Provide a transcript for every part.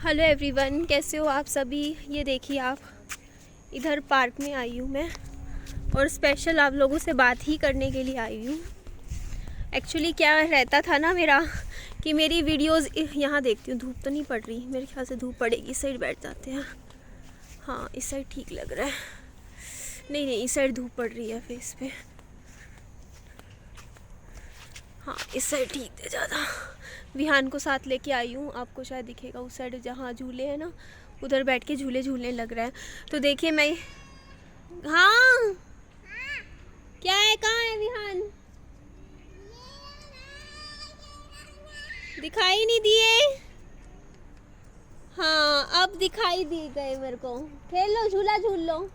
Hello everyone, कैसे हो आप सभी। ये देखिए आप, इधर पार्क में आई हूँ मैं और स्पेशल आप लोगों से बात ही करने के लिए आई हूँ। एक्चुअली क्या रहता था ना मेरा कि मेरी वीडियोस यहाँ देखती हूँ। धूप तो नहीं पड़ रही, मेरे ख्याल से धूप पड़ेगी। इस साइड बैठ जाते हैं। हाँ, इस साइड ठीक लग रहा है। नहीं, इस साइड धूप पड़ रही है फेस पे। हाँ, इस साइड ठीक है ज़्यादा। विहान को साथ लेके आई हूँ। आपको शायद दिखेगा उस साइड जहाँ झूले हैं ना, उधर बैठ के झूले झूलने लग रहा है। तो देखिए मैं, हाँ क्या है, कहाँ है विहान? दिखाई नहीं दिए। हाँ, अब दिखाई दी गए मेरे को। खेल लो, झूला झूल लो,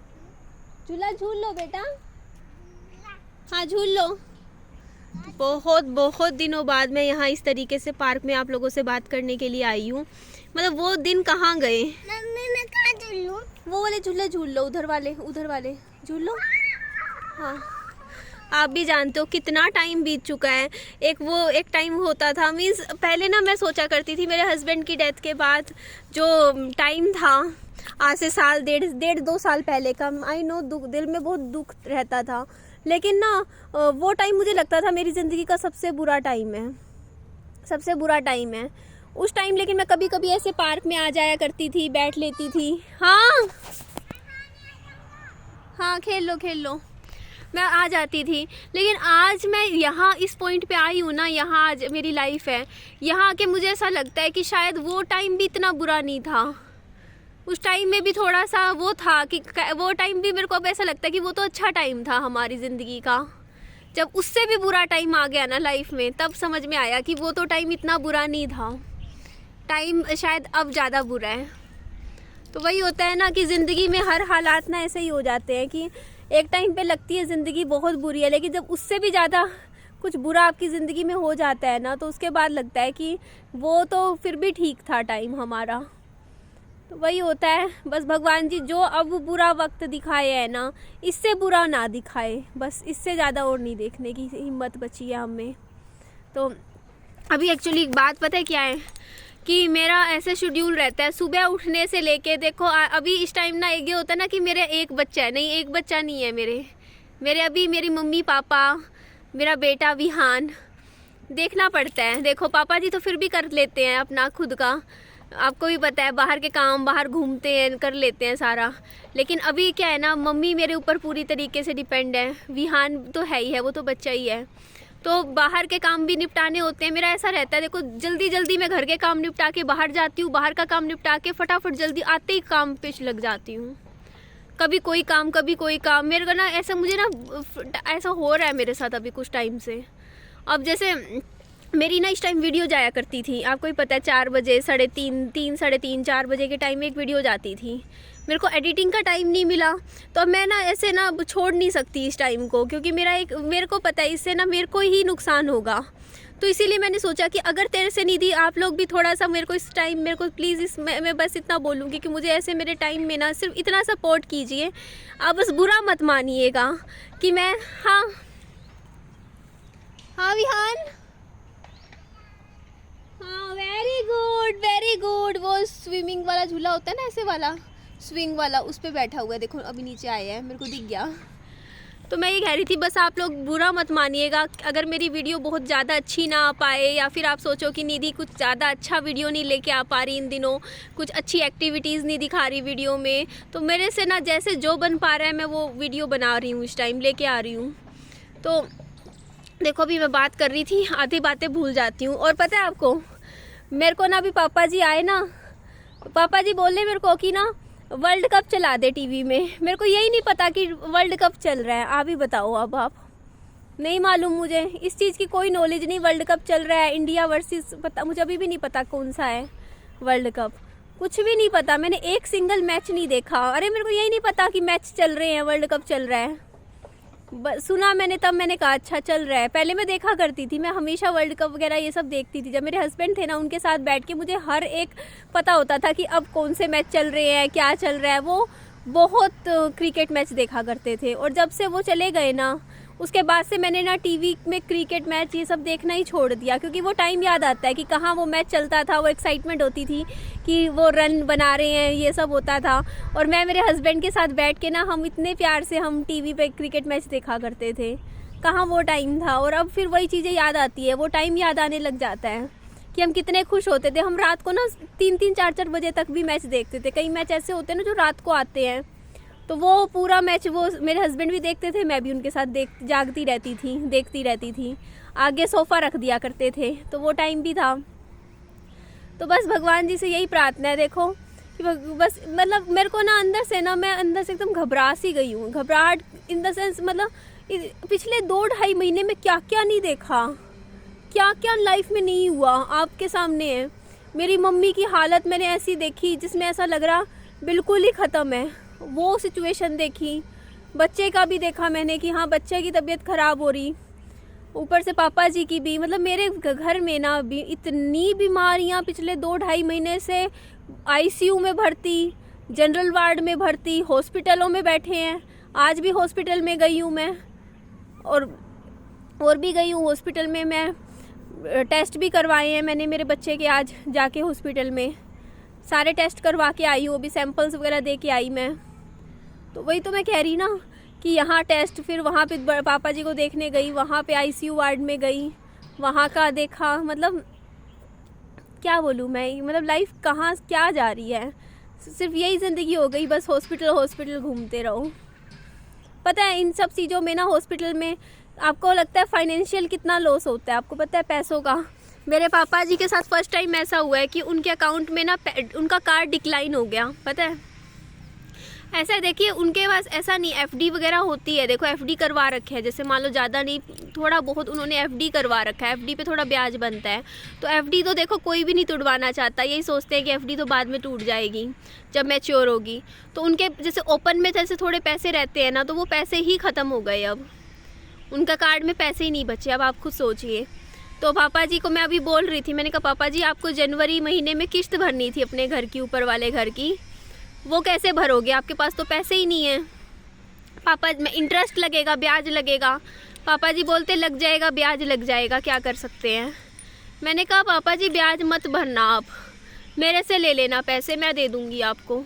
झूला झूल लो बेटा। हाँ झूल लो। बहुत दिनों बाद मैं यहाँ इस तरीके से पार्क में आप लोगों से बात करने के लिए आई हूँ। मतलब वो दिन कहाँ गए। मैं कहाँ झूलूं? वो वाले झूले झूल लो, उधर वाले झूल लो। हाँ, आप भी जानते हो कितना टाइम बीत चुका है। एक टाइम होता था, मीन्स पहले ना मैं सोचा करती थी मेरे हस्बैंड की डेथ के बाद जो टाइम था, आज से साल डेढ़ 2 साल पहले का। आई नो, दिल में बहुत दुख रहता था, लेकिन ना वो टाइम मुझे लगता था मेरी ज़िंदगी का सबसे बुरा टाइम है, उस टाइम। लेकिन मैं कभी कभी ऐसे पार्क में आ जाया करती थी, बैठ लेती थी। हाँ खेल लो, मैं आ जाती थी। लेकिन आज मैं यहाँ इस पॉइंट पे आई हूँ ना, यहाँ आज मेरी लाइफ है। यहाँ आके मुझे ऐसा लगता है कि शायद वो टाइम भी इतना बुरा नहीं था। उस टाइम में भी थोड़ा सा वो था कि वो टाइम भी मेरे को अब ऐसा लगता है कि वो तो अच्छा टाइम था हमारी ज़िंदगी का। जब उससे भी बुरा टाइम आ गया ना लाइफ में, तब समझ में आया कि वो तो टाइम इतना बुरा नहीं था। टाइम शायद अब ज़्यादा बुरा है। तो वही होता है ना कि ज़िंदगी में हर हालात ना ऐसे ही हो जाते हैं कि एक टाइम पे लगती है ज़िंदगी बहुत बुरी है, लेकिन जब उससे भी ज़्यादा कुछ बुरा आपकी ज़िंदगी में हो जाता है ना, तो उसके बाद लगता है कि वो तो फिर भी ठीक था टाइम हमारा। तो वही होता है, बस भगवान जी जो अब बुरा वक्त दिखाए है ना, इससे बुरा ना दिखाए, बस इससे ज़्यादा और नहीं देखने की हिम्मत बची है हमें। तो अभी एक्चुअली एक बात पता है क्या है कि मेरा ऐसे शेड्यूल रहता है सुबह उठने से लेके, देखो अभी इस टाइम ना ये होता है ना कि मेरा एक बच्चा है, नहीं एक बच्चा नहीं है मेरे अभी मेरी मम्मी पापा, मेरा बेटा विहान, देखना पड़ता है। देखो पापा जी तो फिर भी कर लेते हैं अपना खुद का, आपको भी पता है बाहर के काम, बाहर घूमते हैं, कर लेते हैं सारा। लेकिन अभी क्या है ना, मम्मी मेरे ऊपर पूरी तरीके से डिपेंड है। विहान तो है ही है, वो तो बच्चा ही है, तो बाहर के काम भी निपटाने होते हैं। मेरा ऐसा रहता है, देखो जल्दी मैं घर के काम निपटा के बाहर जाती हूँ, बाहर का काम निपटा के फटाफट जल्दी आते ही काम पे लग जाती हूँ। कभी कोई काम कभी कोई काम, मेरे को ना ऐसा, मुझे ना ऐसा हो रहा है मेरे साथ अभी कुछ टाइम से। अब जैसे मेरी ना इस टाइम वीडियो जाया करती थी, आपको ही पता है 4 बजे, 3:30 4 बजे के टाइम में एक वीडियो जाती थी। मेरे को एडिटिंग का टाइम नहीं मिला, तो मैं ना ऐसे ना छोड़ नहीं सकती इस टाइम को, क्योंकि मेरे को पता है इससे ना मेरे को ही नुकसान होगा। तो इसीलिए मैंने सोचा कि अगर तेरे से निधि आप लोग भी थोड़ा सा मेरे को इस टाइम, मेरे को प्लीज़ मैं बस इतना बोलूँगी कि मुझे ऐसे मेरे टाइम में ना सिर्फ इतना सपोर्ट कीजिए। आप बस बुरा मत मानिएगा कि मैं, हाँ विहान, हाँ वेरी गुड। वो स्विमिंग वाला झूला होता है ना, ऐसे वाला स्विंग वाला, उस पे बैठा हुआ है। देखो अभी नीचे आए हैं, मेरे को दिख गया। तो मैं ये कह रही थी, बस आप लोग बुरा मत मानिएगा अगर मेरी वीडियो बहुत ज़्यादा अच्छी ना आ पाए, या फिर आप सोचो कि निधि कुछ ज़्यादा अच्छा वीडियो नहीं लेके आ पा रही इन दिनों, कुछ अच्छी एक्टिविटीज़ नहीं दिखा रही वीडियो में। तो मेरे से ना जैसे जो बन पा रहा है मैं वो वीडियो बना रही हूँ, इस टाइम लेके आ रही हूँ। तो देखो अभी मैं बात कर रही थी, आधी बातें भूल जाती हूँ। और पता है आपको, मेरे को ना अभी पापा जी आए ना, पापा जी बोले मेरे को कि ना वर्ल्ड कप चला दे टीवी में। मेरे को यही नहीं पता कि वर्ल्ड कप चल रहा है। आप ही बताओ, अब आप, नहीं मालूम मुझे इस चीज़ की कोई नॉलेज नहीं। वर्ल्ड कप चल रहा है, इंडिया वर्सेस, पता मुझे अभी भी नहीं पता कौन सा है वर्ल्ड कप, कुछ भी नहीं पता। मैंने एक सिंगल मैच नहीं देखा। अरे मेरे को यही नहीं पता कि मैच चल रहे हैं, वर्ल्ड कप चल रहा है। सुना मैंने, तब मैंने कहा अच्छा चल रहा है। पहले मैं देखा करती थी, मैं हमेशा वर्ल्ड कप वगैरह ये सब देखती थी। जब मेरे हस्बैंड थे ना, उनके साथ बैठ के मुझे हर एक पता होता था कि अब कौन से मैच चल रहे हैं, क्या चल रहा है। वो बहुत क्रिकेट मैच देखा करते थे, और जब से वो चले गए ना, उसके बाद से मैंने ना टीवी में क्रिकेट मैच ये सब देखना ही छोड़ दिया, क्योंकि वो टाइम याद आता है कि कहाँ वो मैच चलता था, वो एक्साइटमेंट होती थी कि वो रन बना रहे हैं, ये सब होता था। और मैं मेरे हस्बैंड के साथ बैठ के ना हम इतने प्यार से हम टीवी पे क्रिकेट मैच देखा करते थे। कहाँ वो टाइम था। और अब फिर वही चीज़ें याद आती है, वो टाइम याद आने लग जाता है कि हम कितने खुश होते थे। हम रात को ना 3-3 4-4 बजे तक भी मैच देखते थे। कई मैच ऐसे होते हैं ना जो रात को आते हैं, तो वो पूरा मैच वो मेरे हस्बैंड भी देखते थे, मैं भी उनके साथ जागती रहती थी, देखती रहती थी। आगे सोफ़ा रख दिया करते थे, तो वो टाइम भी था। तो बस भगवान जी से यही प्रार्थना है, देखो कि बस मतलब मेरे को ना अंदर से एकदम घबरा सी गई हूँ। घबराहट इन द सेंस मतलब पिछले 2-2.5 महीने में क्या क्या नहीं देखा, क्या क्या लाइफ में नहीं हुआ, आपके सामने है। मेरी मम्मी की हालत मैंने ऐसी देखी जिसमें ऐसा लग रहा बिल्कुल ही ख़त्म है, वो सिचुएशन देखी। बच्चे का भी देखा मैंने कि हाँ बच्चे की तबीयत ख़राब हो रही, ऊपर से पापा जी की भी। मतलब मेरे घर में ना भी इतनी बीमारियाँ पिछले 2-2.5 महीने से, आईसीयू में भर्ती, जनरल वार्ड में भर्ती, हॉस्पिटलों में बैठे हैं। आज भी हॉस्पिटल में गई हूँ मैं, और भी गई हूँ हॉस्पिटल में। मैं टेस्ट भी करवाए हैं मैंने मेरे बच्चे के, आज जाके हॉस्पिटल में सारे टेस्ट करवा के आई हूँ, अभी सैंपल्स वगैरह दे के आई मैं। तो वही तो मैं कह रही ना कि यहाँ टेस्ट, फिर वहाँ पे पापा जी को देखने गई, वहाँ पे आईसीयू वार्ड में गई, वहाँ का देखा। मतलब क्या बोलूँ मैं, मतलब लाइफ कहाँ क्या जा रही है। सिर्फ यही ज़िंदगी हो गई, बस हॉस्पिटल घूमते रहो। पता है इन सब चीज़ों में ना, हॉस्पिटल में आपको लगता है फाइनेंशियल कितना लॉस होता है, आपको पता है पैसों का। मेरे पापा जी के साथ फर्स्ट टाइम ऐसा हुआ है कि उनके अकाउंट में ना उनका कार्ड डिक्लाइन हो गया, पता है। ऐसा देखिए उनके पास ऐसा नहीं, एफडी वगैरह होती है, देखो एफडी करवा रखे है, जैसे मान लो ज़्यादा नहीं थोड़ा बहुत उन्होंने एफडी करवा रखा है, एफडी पे थोड़ा ब्याज बनता है। तो एफडी तो देखो कोई भी नहीं तुड़वाना चाहता, यही सोचते हैं कि एफडी तो बाद में टूट जाएगी जब मैच्योर होगी। तो उनके जैसे ओपन में जैसे थोड़े पैसे रहते हैं ना, तो वो पैसे ही ख़त्म हो गए, अब उनका कार्ड में पैसे ही नहीं बचे। अब आप खुद सोचिए। तो पापा जी को मैं अभी बोल रही थी, मैंने कहा पापा जी आपको जनवरी महीने में किस्त भरनी थी अपने घर की, ऊपर वाले घर की, वो कैसे भरोगे, आपके पास तो पैसे ही नहीं है। पापा में इंटरेस्ट लगेगा, ब्याज लगेगा। पापा जी बोलते लग जाएगा, ब्याज लग जाएगा, क्या कर सकते हैं। मैंने कहा पापा जी ब्याज मत भरना, आप मेरे से ले लेना पैसे, मैं दे दूँगी आपको।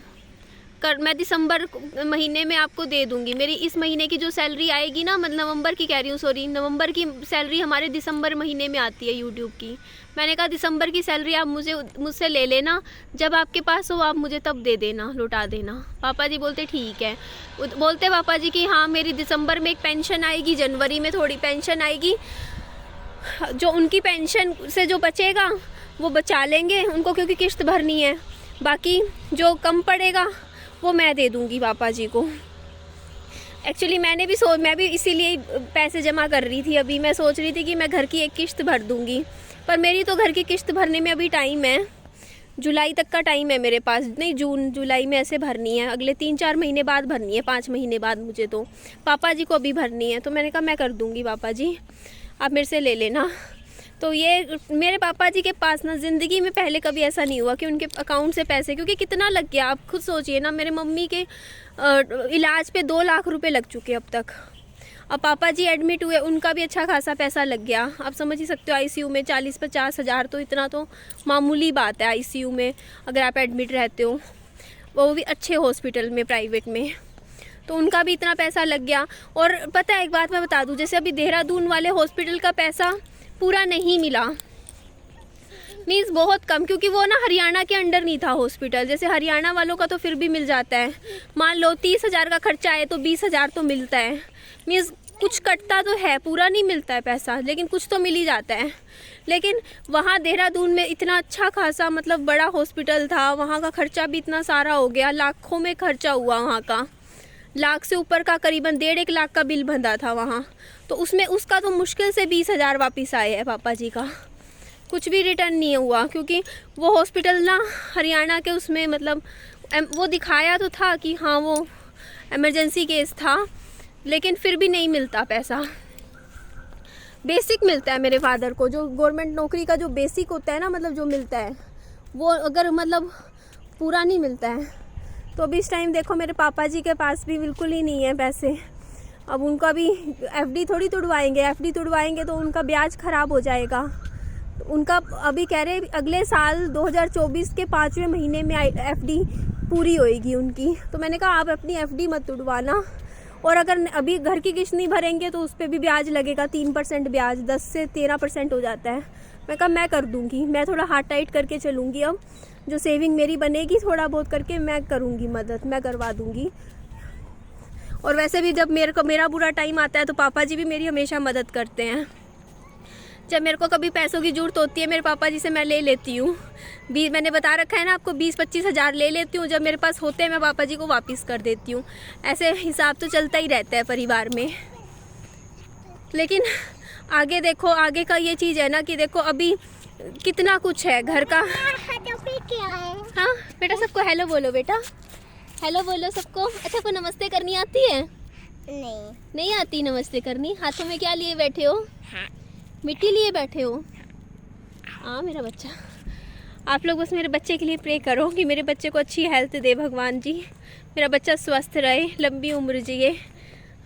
मैं दिसंबर महीने में आपको दे दूंगी। मेरी इस महीने की जो सैलरी आएगी ना, मतलब नवंबर की कह रही हूँ, सॉरी नवंबर की सैलरी हमारे दिसंबर महीने में आती है यूट्यूब की। मैंने कहा दिसंबर की सैलरी आप मुझसे ले लेना, जब आपके पास हो आप मुझे तब दे देना, लौटा देना। पापा जी बोलते ठीक है। बोलते पापा जी कि हाँ मेरी दिसंबर में एक पेंशन आएगी, जनवरी में थोड़ी पेंशन आएगी, जो उनकी पेंशन से जो बचेगा वो बचा लेंगे उनको, क्योंकि किस्त भरनी है। बाकी जो कम पड़ेगा वो मैं दे दूंगी पापा जी को। एक्चुअली मैं भी इसीलिए पैसे जमा कर रही थी। अभी मैं सोच रही थी कि मैं घर की एक किस्त भर दूंगी, पर मेरी तो घर की किस्त भरने में अभी टाइम है, जुलाई तक का टाइम है मेरे पास। नहीं, जून जुलाई में ऐसे भरनी है, अगले 3-4 महीने बाद भरनी है, 5 महीने बाद मुझे। तो पापा जी को अभी भरनी है, तो मैंने कहा मैं कर दूँगी पापा जी, आप मेरे से ले लेना। तो ये मेरे पापा जी के पास ना ज़िंदगी में पहले कभी ऐसा नहीं हुआ कि उनके अकाउंट से पैसे, क्योंकि कितना लग गया आप खुद सोचिए ना। मेरे मम्मी के इलाज पे 2 लाख रुपए लग चुके अब तक। अब पापा जी एडमिट हुए, उनका भी अच्छा खासा पैसा लग गया। आप समझ ही सकते हो, आईसीयू में 40-50 हज़ार, तो इतना तो मामूली बात है आईसीयू में अगर आप एडमिट रहते हो, वो भी अच्छे हॉस्पिटल में, प्राइवेट में। तो उनका भी इतना पैसा लग गया। और पता है एक बात मैं बता दूँ, जैसे अभी देहरादून वाले हॉस्पिटल का पैसा पूरा नहीं मिला, मीन्स बहुत कम, क्योंकि वो ना हरियाणा के अंडर नहीं था हॉस्पिटल। जैसे हरियाणा वालों का तो फिर भी मिल जाता है, मान लो 30 हज़ार का खर्चा है तो 20 हज़ार तो मिलता है। मीन्स कुछ कटता तो है, पूरा नहीं मिलता है पैसा, लेकिन कुछ तो मिल ही जाता है। लेकिन वहाँ देहरादून में इतना अच्छा खासा मतलब बड़ा हॉस्पिटल था, वहाँ का खर्चा भी इतना सारा हो गया, लाखों में खर्चा हुआ वहाँ का, लाख से ऊपर का करीबन 1.5 लाख का बिल बंधा था वहाँ। तो उसमें उसका तो मुश्किल से 20 हज़ार वापस आए हैं पापा जी का, कुछ भी रिटर्न नहीं हुआ। क्योंकि वो हॉस्पिटल ना हरियाणा के उसमें मतलब वो दिखाया तो था कि हाँ वो इमरजेंसी केस था, लेकिन फिर भी नहीं मिलता पैसा। बेसिक मिलता है मेरे फादर को, जो गवर्नमेंट नौकरी का जो बेसिक होता है ना, मतलब जो मिलता है वो अगर मतलब पूरा नहीं मिलता है। तो अभी इस टाइम देखो मेरे पापा जी के पास भी बिल्कुल ही नहीं है पैसे। अब उनका भी एफडी थोड़ी तुड़वाएंगे, एफडी तुड़वाएंगे तो उनका ब्याज ख़राब हो जाएगा। उनका अभी कह रहे अगले साल 2024 के 5वें महीने में एफडी पूरी होएगी उनकी। तो मैंने कहा आप अपनी एफडी मत तुड़वाना, और अगर अभी घर की किस्त नहीं भरेंगे तो उस पर भी ब्याज लगेगा, 3% ब्याज, 10 से 13% हो जाता है। मैं कहा मैं कर दूँगी, मैं थोड़ा हाथ टाइट करके चलूँगी। अब जो सेविंग मेरी बनेगी थोड़ा बहुत करके मैं करूँगी मदद, मैं करवा दूँगी। और वैसे भी जब मेरा बुरा टाइम आता है तो पापा जी भी मेरी हमेशा मदद करते हैं। जब मेरे को कभी पैसों की ज़रूरत होती है मेरे पापा जी से मैं ले लेती हूँ। मैंने बता रखा है ना आपको, 20-25 हज़ार ले लेती हूँ। जब मेरे पास होते हैं मैं पापा जी को वापस कर देती हूँ। ऐसे हिसाब तो चलता ही रहता है परिवार में। लेकिन आगे देखो, आगे का ये चीज़ है ना कि देखो अभी कितना कुछ है घर का। क्या है? हाँ बेटा, सबको हेलो बोलो, बेटा हेलो बोलो सबको। अच्छा, को नमस्ते करनी आती है? नहीं आती नमस्ते करनी। हाथों में क्या लिए बैठे हो? हाँ। मिट्टी लिए बैठे हो? हाँ मेरा बच्चा। आप लोग बस मेरे बच्चे के लिए प्रे करो कि मेरे बच्चे को अच्छी हेल्थ दे भगवान जी, मेरा बच्चा स्वस्थ रहे, लंबी उम्र जिए,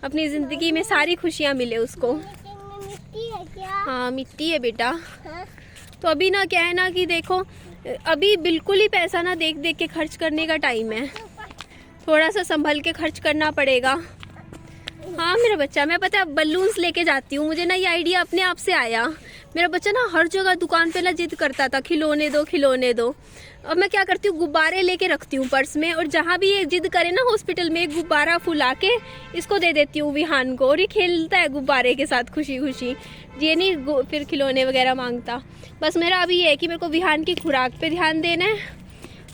अपनी ज़िंदगी में सारी खुशियाँ मिले उसको। मिट्टी है क्या? हाँ मिट्टी है बेटा। हाँ? तो अभी ना क्या है ना कि देखो अभी बिल्कुल ही पैसा ना देख देख के खर्च करने का टाइम है, थोड़ा सा संभल के खर्च करना पड़ेगा। हाँ मेरा बच्चा, मैं पता है बलून्स लेके जाती हूँ, मुझे ना ये आइडिया अपने आप से आया। मेरा बच्चा ना हर जगह दुकान पे ना जिद करता था खिलौने दो खिलौने दो। अब मैं क्या करती हूँ, गुब्बारे लेके रखती हूँ पर्स में, और जहाँ भी ये जिद करे ना हॉस्पिटल में, एक गुब्बारा फुला के इसको दे देती हूँ विहान को, और ये खेलता है गुब्बारे के साथ खुशी खुशी। ये नहीं फिर खिलौने वगैरह मांगता। बस मेरा अभी ये है कि मेरे को विहान की खुराक पे ध्यान देना है,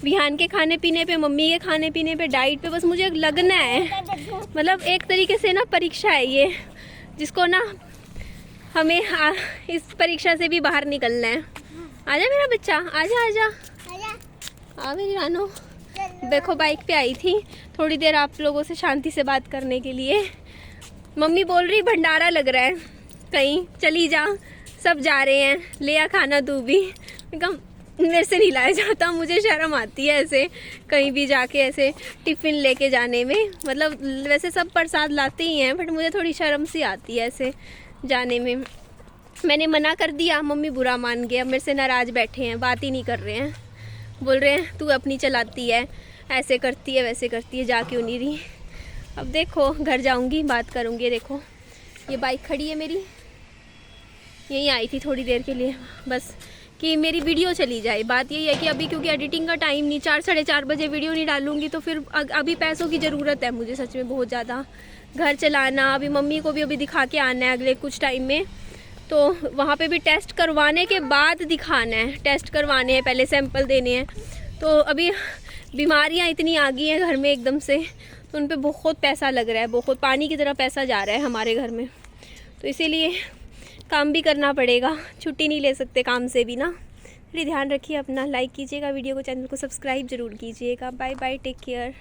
विहान के खाने पीने पे, मम्मी के खाने पीने पे, डाइट पे, बस मुझे लगना है। मतलब एक तरीके से ना परीक्षा है ये, जिसको ना हमें इस परीक्षा से भी बाहर निकलना है। आजा मेरा बच्चा, आजा आजा, आ मेरी रानो। देखो बाइक पे आई थी थोड़ी देर आप लोगों से शांति से बात करने के लिए। मम्मी बोल रही भंडारा लग रहा है कहीं, चली जा, सब जा रहे हैं, ले आ खाना तू भी। मेरे से नहीं लाया जाता, मुझे शर्म आती है ऐसे कहीं भी जाके ऐसे टिफ़िन लेके जाने में। मतलब वैसे सब प्रसाद लाते ही हैं, बट मुझे थोड़ी शर्म सी आती है ऐसे जाने में। मैंने मना कर दिया, मम्मी बुरा मान गए, अब मेरे से नाराज़ बैठे हैं, बात ही नहीं कर रहे हैं। बोल रहे हैं तू अपनी चलाती है, ऐसे करती है वैसे करती है, जा क्यों नहीं रही। अब देखो घर जाऊंगी बात करूंगी। देखो ये बाइक खड़ी है मेरी, यहीं आई थी थोड़ी देर के लिए बस कि मेरी वीडियो चली जाए। बात यही है कि अभी क्योंकि एडिटिंग का टाइम नहीं, 4-4:30 बजे वीडियो नहीं डालूंगी तो फिर अभी पैसों की ज़रूरत है मुझे सच में बहुत ज़्यादा। घर चलाना, अभी मम्मी को भी अभी दिखा के आना है अगले कुछ टाइम में, तो वहाँ पे भी टेस्ट करवाने के बाद दिखाना है, टेस्ट करवाने हैं पहले, सैंपल देने हैं। तो अभी बीमारियाँ इतनी आ गई हैं घर में एकदम से, तो उन पर बहुत पैसा लग रहा है, बहुत पानी की तरह पैसा जा रहा है हमारे घर में। तो इसीलिए काम भी करना पड़ेगा, छुट्टी नहीं ले सकते काम से भी ना। थोड़ी ध्यान रखिए अपना, लाइक कीजिएगा वीडियो को, चैनल को सब्सक्राइब ज़रूर कीजिएगा। Bye bye, take care.